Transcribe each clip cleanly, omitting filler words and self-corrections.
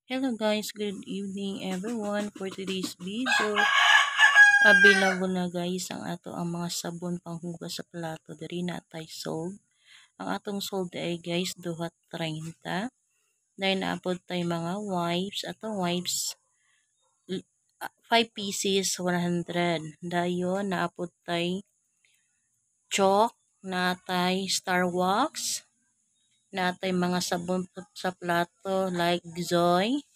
Hello guys, good evening everyone. For today's video, available na guys ang mga sabon panghugas sa plato diri na tay sold. Ang atong sold ay guys duha 30. Dahil naapod tay mga wipes, atong wipes 5 pieces 100. Dayon naapod tay chalk, natay star wax, natay mga sabon sa plato like Zoy.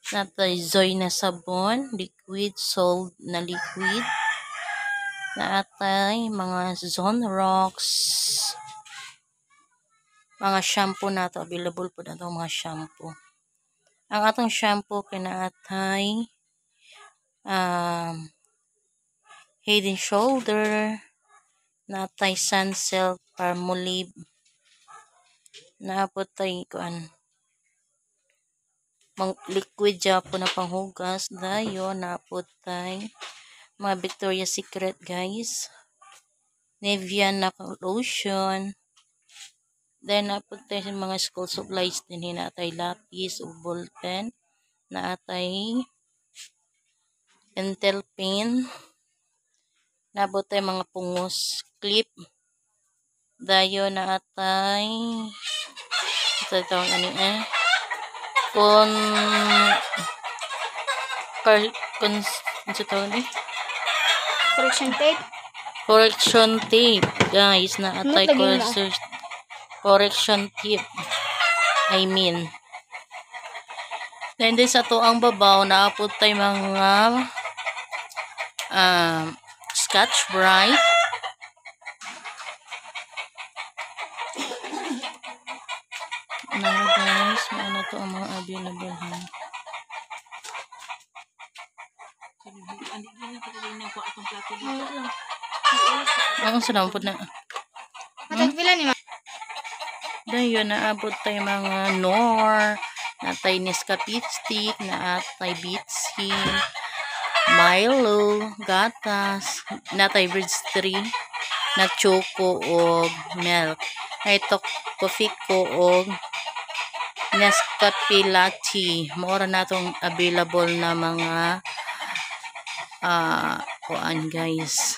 Natay Zoy na sabon, liquid, sold na liquid. Natay mga Zone Rocks. Mga shampoo nato available po na mga shampoo. Ang atong shampoo kinaatay Head and Shoulder, natay Sunsilk, Palmolive, naapot tay kuan liquid japo na panghugas. Dayon naapot tay mga Victoria's Secret guys, Nivea na lotion. Then naapot tayo mga school supplies din natay lapis o ballpen, naatay Intel pen, naabot tayo mga pungos clip. Dayon naatay ito tawag ani correction tape guys, naatay correction tape then din sa to ang babaw naapot tay mga Scotch Brite, guys, ano to ang mga available ha. Ang sinampod na. Dayon naabot tay mga Nor, natay Nescafe stick, natay Bitsy, Milo, gatas, natay Bridge 3, na choco o milk. Ito coffee ko o Nescafe latte. Mura natong available na mga kuan guys.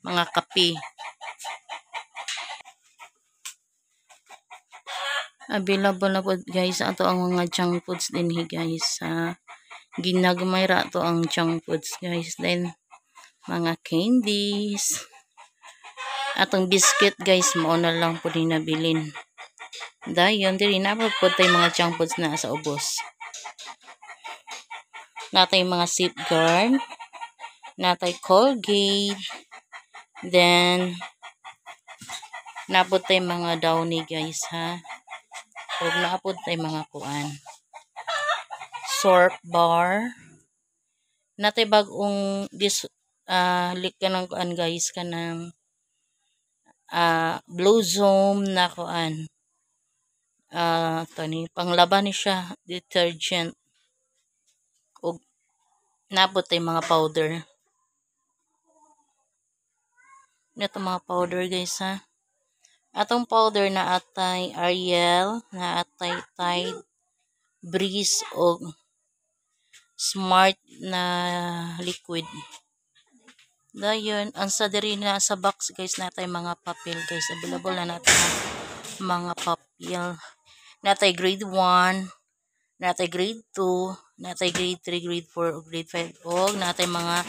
Mga kape. Available na po guys ato ang mga junk foods din guys. Ginagmay ra to ang junk foods guys. Then mga candies. Atong biscuit guys mao na lang po din nabilin. Dayon diri na po tay mga junk foods na sa ubos. Natay mga Safeguard, natay Colgate, then napod tay mga Downy guys ha. Ug naapod tay mga kuan Sorb bar, natay bag-ong kanang kuan guys kanang Blue Zone na kuan tani panglaban ni siya detergent. Ug napod tay mga powder. Ito mga powder guys ha. Atong powder na atay Ariel, na atay Tide, Breeze o Smart na liquid. Dayon ang sa diri na sa box guys natay mga papel guys, available na natin mga papel. Natay grade 1, natay grade 2, natay grade 3, grade 4 o grade 5 o natay mga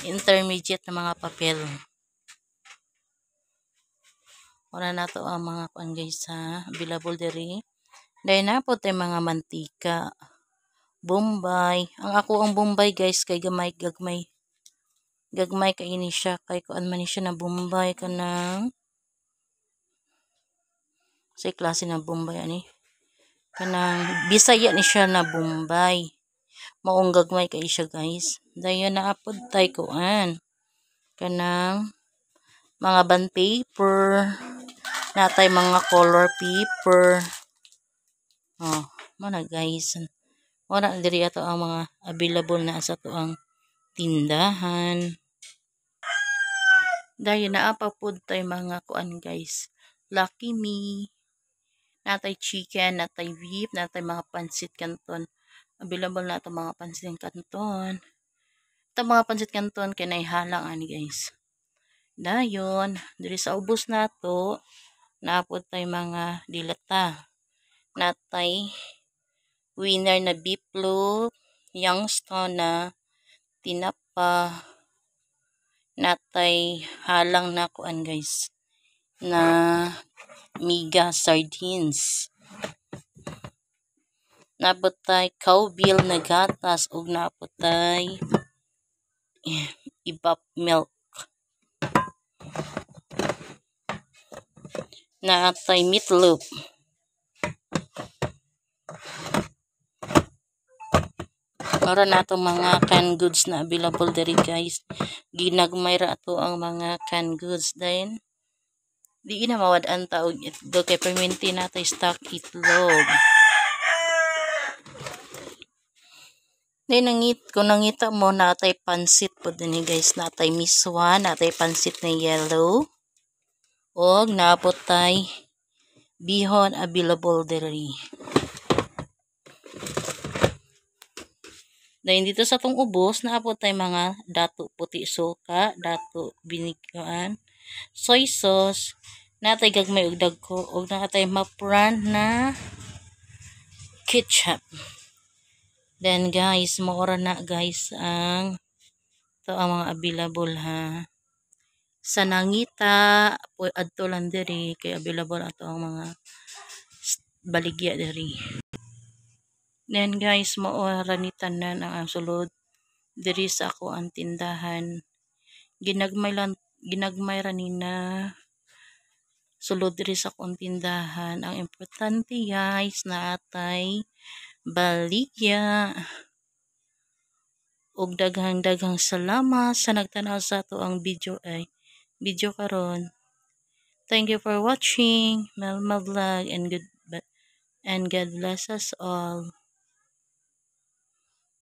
intermediate na mga papel. Wala na to ang mga kuan guys ha, available diri. Dahil na po tayo mga mantika, Bombay. Ang ako ang Bombay guys kay gagmay kay ini siya kay kuan man ni siya na Bombay kanang sa klase na Bombay ani. Kanang Bisaya ni siya na Bombay. Maong gagmay kay siya guys. Dayon naapod tay kuan kanang mga bond paper, natay mga color paper. Mo na guys. Wala diri ato ang mga available na sa to ang tindahan. Dahil naapa pod tay mga kuan guys. Lucky Me. Natay chicken, natay beef, natay mga pansit canton. Available na ito mga pansit canton. Ito mga pansit canton kinay halang ani guys. Dayon, diri sa ubos nato, naapod tay mga dilata. Natay winner na beef loaf, youngstown na tinapa, natay halang na kuan guys na miga sardines. Napotay cowbell na gatas ug napotay ibap milk. Natay meatloaf. Mara na itong mga canned goods na available diri guys. Ginagmay ra ato ang mga canned goods din. Di na mawad-an taog itlog kay perminti nato stock itlog. Then kung nangita mo natay pansit po din guys, natay miswa, natay pansit na yellow. Og napotay bihon available diri. Dahil dito sa tong ubos, naapot tay mga dato puti suka, dato binigyan, soy sauce, natay gagmay og dagko, og nakatay ma-brand na ketchup. Then guys, maura na guys ang ito ang mga available ha. Sa nangita, adto lang diri kay available ato ang mga baligya diri. Then guys, maura ni tanan ang sulod diri sa ako ang tindahan. Ginagmay ra ni na sulod diri sa akong tindahan. Ang importante guys na atay baligya. Og daghang salamat sa nagtanaw sa ato ang video karon. Thank you for watching Melma Vlog and God bless us all.